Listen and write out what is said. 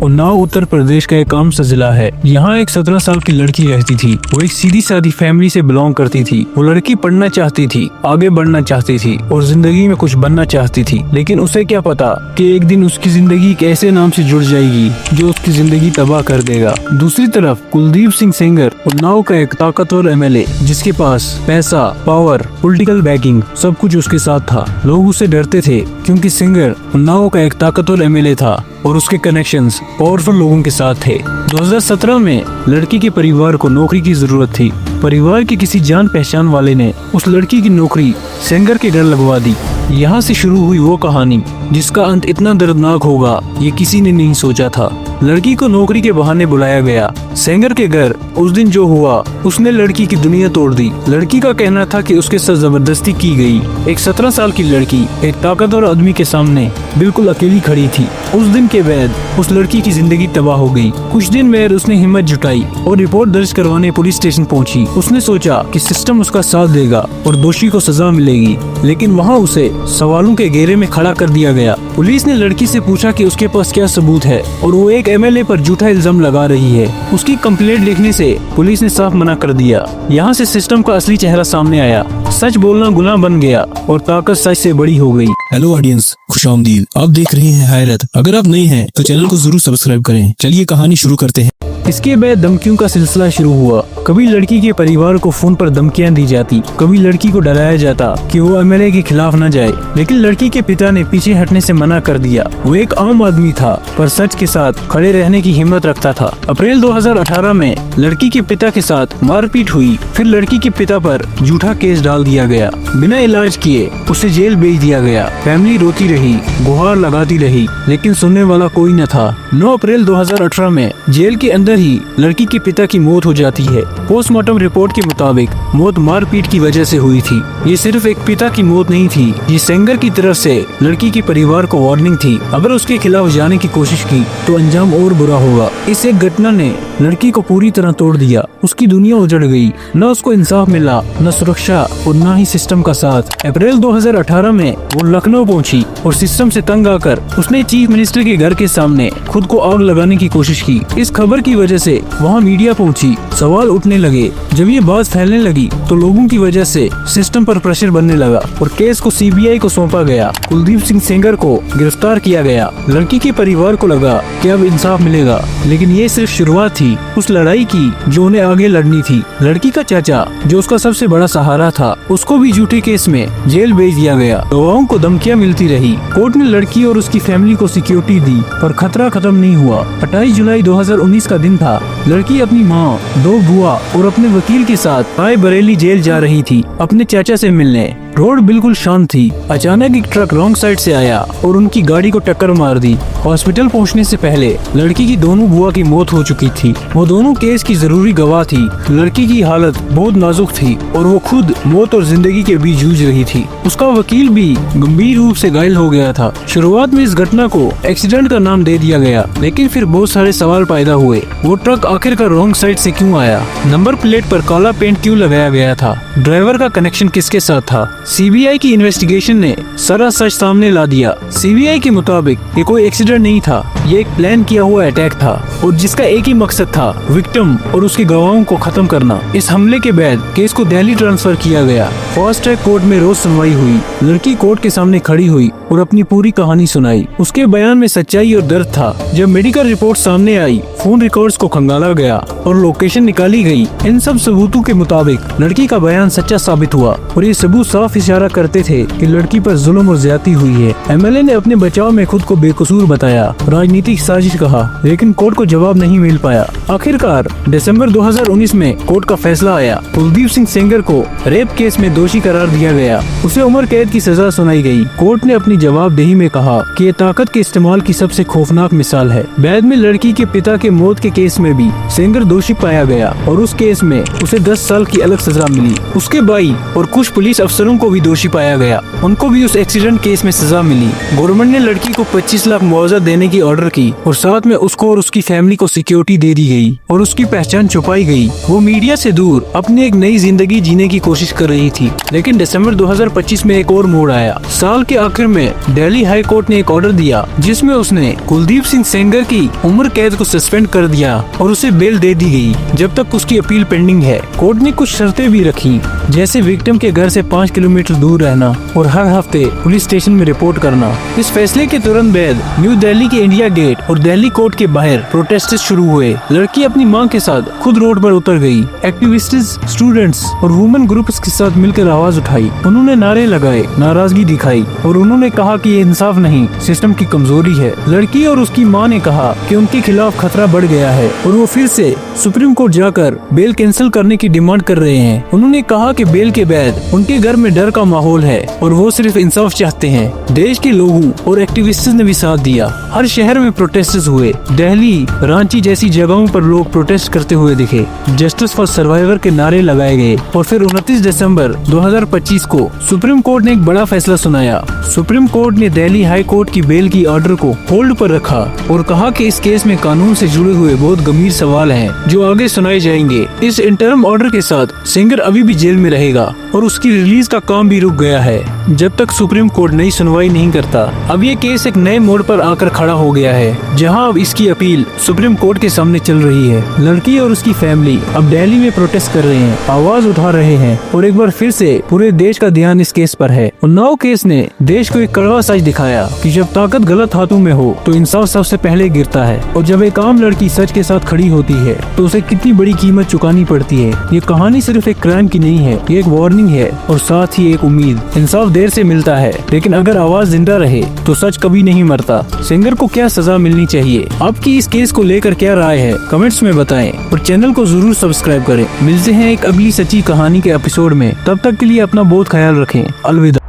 उन्नाव उत्तर प्रदेश का एक आम सा जिला है। यहाँ एक 17 साल की लड़की रहती थी। वो एक सीधी सादी फैमिली से बिलोंग करती थी। वो लड़की पढ़ना चाहती थी, आगे बढ़ना चाहती थी और जिंदगी में कुछ बनना चाहती थी। लेकिन उसे क्या पता कि एक दिन उसकी जिंदगी एक ऐसे नाम से जुड़ जाएगी जो उसकी जिंदगी तबाह कर देगा। दूसरी तरफ कुलदीप सिंह सेंगर उन्नाव का एक ताकतवर एमएलए, जिसके पास पैसा, पावर, पॉलिटिकल बैकिंग सब कुछ उसके साथ था। लोग उससे डरते थे क्योंकि सिंगर उन्नाव का एक ताकतवर एमएलए था और उसके कनेक्शंस पावरफुल लोगों के साथ थे। 2017 में लड़की के परिवार को नौकरी की जरूरत थी। परिवार के किसी जान पहचान वाले ने उस लड़की की नौकरी सेंगर के घर लगवा दी। यहाँ से शुरू हुई वो कहानी जिसका अंत इतना दर्दनाक होगा ये किसी ने नहीं सोचा था। लड़की को नौकरी के बहाने बुलाया गया सेंगर के घर। उस दिन जो हुआ उसने लड़की की दुनिया तोड़ दी। लड़की का कहना था कि उसके साथ जबरदस्ती की गई। एक 17 साल की लड़की एक ताकतवर आदमी के सामने बिल्कुल अकेली खड़ी थी। उस दिन के बाद उस लड़की की जिंदगी तबाह हो गई। कुछ दिन बाद उसने हिम्मत जुटाई और रिपोर्ट दर्ज करवाने पुलिस स्टेशन पहुंची। उसने सोचा कि सिस्टम उसका साथ देगा और दोषी को सजा मिलेगी, लेकिन वहाँ उसे सवालों के घेरे में खड़ा कर दिया गया। पुलिस ने लड़की से पूछा कि उसके पास क्या सबूत है और वो एक एमएलए पर झूठा इल्जाम लगा रही है। उसकी कंप्लेंट लिखने से पुलिस ने साफ मना कर दिया। यहाँ से सिस्टम का असली चेहरा सामने आया। सच बोलना गुनाह बन गया और ताकत सच से बड़ी हो गई। हेलो ऑडियंस, खुशामदीद। आप देख रहे हैं हैरत। अगर आप नए हैं तो चैनल को जरूर सब्सक्राइब करें। चलिए कहानी शुरू करते हैं। इसके बाद धमकियों का सिलसिला शुरू हुआ। कभी लड़की के परिवार को फोन पर धमकियां दी जाती, कभी लड़की को डराया जाता कि वो एमएलए के खिलाफ न जाए। लेकिन लड़की के पिता ने पीछे हटने से मना कर दिया। वो एक आम आदमी था पर सच के साथ खड़े रहने की हिम्मत रखता था। अप्रैल 2018 में लड़की के पिता के साथ मारपीट हुई। फिर लड़की के पिता पर झूठा केस डाल दिया गया। बिना इलाज किए उसे जेल भेज दिया गया। फैमिली रोती रही, गुहार लगाती रही, लेकिन सुनने वाला कोई न था। 9 अप्रैल 2018 में जेल के अंदर ही लड़की के पिता की मौत हो जाती है। पोस्टमार्टम रिपोर्ट के मुताबिक मौत मारपीट की वजह से हुई थी। ये सिर्फ एक पिता की मौत नहीं थी, ये सेंगर की तरफ से लड़की के परिवार को वार्निंग थी। अगर उसके खिलाफ जाने की कोशिश की तो अंजाम और बुरा होगा। इस एक घटना ने लड़की को पूरी तरह तोड़ दिया। उसकी दुनिया उजड़ गई। न उसको इंसाफ मिला, न सुरक्षा और न ही सिस्टम का साथ। अप्रैल 2018 में वो लखनऊ पहुंची और सिस्टम से तंग आकर उसने चीफ मिनिस्टर के घर के सामने खुद को आग लगाने की कोशिश की। इस खबर की वजह से वहाँ मीडिया पहुंची। सवाल उठने लगे। जब ये बात फैलने लगी तो लोगों की वजह से सिस्टम पर प्रेशर बनने लगा और केस को सीबीआई को सौंपा गया। कुलदीप सिंह सेंगर को गिरफ्तार किया गया। लड़की के परिवार को लगा कि अब इंसाफ मिलेगा, लेकिन ये सिर्फ शुरुआत थी उस लड़ाई की जो उन्हें आगे लड़नी थी। लड़की का चाचा, जो उसका सबसे बड़ा सहारा था, उसको भी झूठे केस में जेल भेज दिया गया। गवाहों को धमकियां मिलती रही। कोर्ट ने लड़की और उसकी फैमिली को सिक्योरिटी दी, पर खतरा खत्म नहीं हुआ। 28 जुलाई 2019 का दिन था। लड़की अपनी माँ, 2 बुआ और अपने वकील के साथ राय बरेली जेल जा रही थी अपने चाचा से मिलने। रोड बिल्कुल शांत थी। अचानक एक ट्रक रॉन्ग साइड से आया और उनकी गाड़ी को टक्कर मार दी। हॉस्पिटल पहुंचने से पहले लड़की की दोनों बुआ की मौत हो चुकी थी। वो दोनों केस की जरूरी गवाह थी। लड़की की हालत बहुत नाजुक थी और वो खुद मौत और जिंदगी के बीच जूझ रही थी। उसका वकील भी गंभीर रूप से घायल हो गया था। शुरुआत में इस घटना को एक्सीडेंट का नाम दे दिया गया, लेकिन फिर बहुत सारे सवाल पैदा हुए। वो ट्रक आखिरकार रॉन्ग साइड से क्यों आया? नंबर प्लेट पर काला पेंट क्यों लगाया गया था? ड्राइवर का कनेक्शन किसके साथ था? सीबीआई की इन्वेस्टिगेशन ने सारा सच सामने ला दिया। सीबीआई के मुताबिक ये कोई एक्सीडेंट नहीं था, ये एक प्लान किया हुआ अटैक था और जिसका एक ही मकसद था, विक्टिम और उसके गवाहों को खत्म करना। इस हमले के बाद केस को दिल्ली ट्रांसफर किया गया। फास्ट ट्रैक कोर्ट में रोज सुनवाई हुई। लड़की कोर्ट के सामने खड़ी हुई और अपनी पूरी कहानी सुनाई। उसके बयान में सच्चाई और दर्द था। जब मेडिकल रिपोर्ट सामने आई, फोन रिकॉर्ड्स को खंगाला गया और लोकेशन निकाली गई। इन सब सबूतों के मुताबिक लड़की का बयान सच्चा साबित हुआ और ये सबूत साफ इशारा करते थे कि लड़की पर जुल्म और ज्यादती हुई है। एमएलए ने अपने बचाव में खुद को बेकसूर बताया, राजनीतिक साजिश कहा, लेकिन कोर्ट को जवाब नहीं मिल पाया। आखिरकार दिसंबर 2019 में कोर्ट का फैसला आया। कुलदीप सिंह सेंगर को रेप केस में दोषी करार दिया गया। उसे उम्र कैद की सजा सुनाई गई। कोर्ट ने अपनी जवाबदेही में कहा कि ये ताकत के इस्तेमाल की सबसे खौफनाक मिसाल है। बाद में लड़की के पिता के मौत के केस में भी सेंगर दोषी पाया गया और उस केस में उसे 10 साल की अलग सजा मिली। उसके भाई और कुछ पुलिस अफसरों को भी दोषी पाया गया। उनको भी उस एक्सीडेंट केस में सजा मिली। गवर्नमेंट ने लड़की को 25 लाख मुआवजा देने की ऑर्डर की और साथ में उसको और उसकी फैमिली को सिक्योरिटी दे दी गई और उसकी पहचान छुपाई गई। वो मीडिया से दूर अपनी एक नई जिंदगी जीने की कोशिश कर रही थी। लेकिन दिसंबर 2025 में एक और मोड़ आया। साल के आखिर में दिल्ली हाई कोर्ट ने एक ऑर्डर दिया जिसमें उसने कुलदीप सिंह सेंगर की उम्र कैद को सस्पेंड कर दिया और उसे बेल दे दी गई जब तक उसकी अपील पेंडिंग है। कोर्ट ने कुछ शर्तें भी रखी, जैसे विक्टिम के घर से 5 किलोमीटर दूर रहना और हर हफ्ते पुलिस स्टेशन में रिपोर्ट करना। इस फैसले के तुरंत बाद न्यू दिल्ली के इंडिया गेट और दिल्ली कोर्ट के बाहर प्रोटेस्ट शुरू हुए। लड़की अपनी मां के साथ खुद रोड पर उतर गई। एक्टिविस्ट्स, स्टूडेंट्स और वुमेन ग्रुप्स के साथ मिलकर आवाज उठाई। उन्होंने नारे लगाए, नाराजगी दिखाई और उन्होंने कहा कि ये इंसाफ नहीं, सिस्टम की कमजोरी है। लड़की और उसकी मां ने कहा कि उनके खिलाफ खतरा बढ़ गया है और वो फिर से सुप्रीम कोर्ट जाकर बेल कैंसिल करने की डिमांड कर रहे हैं। उन्होंने कहा कि बेल के बाद उनके घर में डर का माहौल है और वो सिर्फ इंसाफ चाहते हैं। देश के लोगों और एक्टिविस्ट्स ने भी साथ दिया। हर शहर में प्रोटेस्ट हुए। दिल्ली, रांची जैसी जगहों पर लोग प्रोटेस्ट करते हुए दिखे। जस्टिस फॉर सर्वाइवर के नारे लगाए गए और फिर 29 दिसंबर 2025 को सुप्रीम कोर्ट ने एक बड़ा फैसला सुनाया। सुप्रीम कोर्ट ने दिल्ली हाई कोर्ट की बेल की ऑर्डर को होल्ड पर रखा और कहा कि इस केस में कानून से जुड़े हुए बहुत गंभीर सवाल हैं जो आगे सुनाए जाएंगे। इस इंटरम ऑर्डर के साथ सेंगर अभी भी जेल में रहेगा और उसकी रिलीज का काम भी रुक गया है जब तक सुप्रीम कोर्ट नई सुनवाई नहीं करता। अब ये केस एक नए मोड़ पर आकर खड़ा हो गया है जहां अब इसकी अपील सुप्रीम कोर्ट के सामने चल रही है। लड़की और उसकी फैमिली अब दिल्ली में प्रोटेस्ट कर रहे हैं, आवाज उठा रहे हैं और एक बार फिर से पूरे देश का ध्यान इस केस पर है। उन्नाव केस ने देश को एक कड़वा सच दिखाया कि जब ताकत गलत हाथों में हो तो इंसाफ सबसे पहले गिरता है और जब एक आम लड़की सच के साथ खड़ी होती है तो उसे कितनी बड़ी कीमत चुकानी पड़ती है। ये कहानी सिर्फ एक क्राइम की नहीं है, ये एक वार्निंग है और साथ ही एक उम्मीद। इंसाफ देर से मिलता है लेकिन अगर आवाज जिंदा रहे तो सच कभी नहीं मरता। सेंगर को क्या सजा मिलनी चाहिए? आपकी इस केस को लेकर क्या राय है? कमेंट्स में बताएं और चैनल को जरूर सब्सक्राइब करें। मिलते हैं एक अगली सच्ची कहानी के एपिसोड में। तब तक के लिए अपना बहुत ख्याल रखें। अलविदा।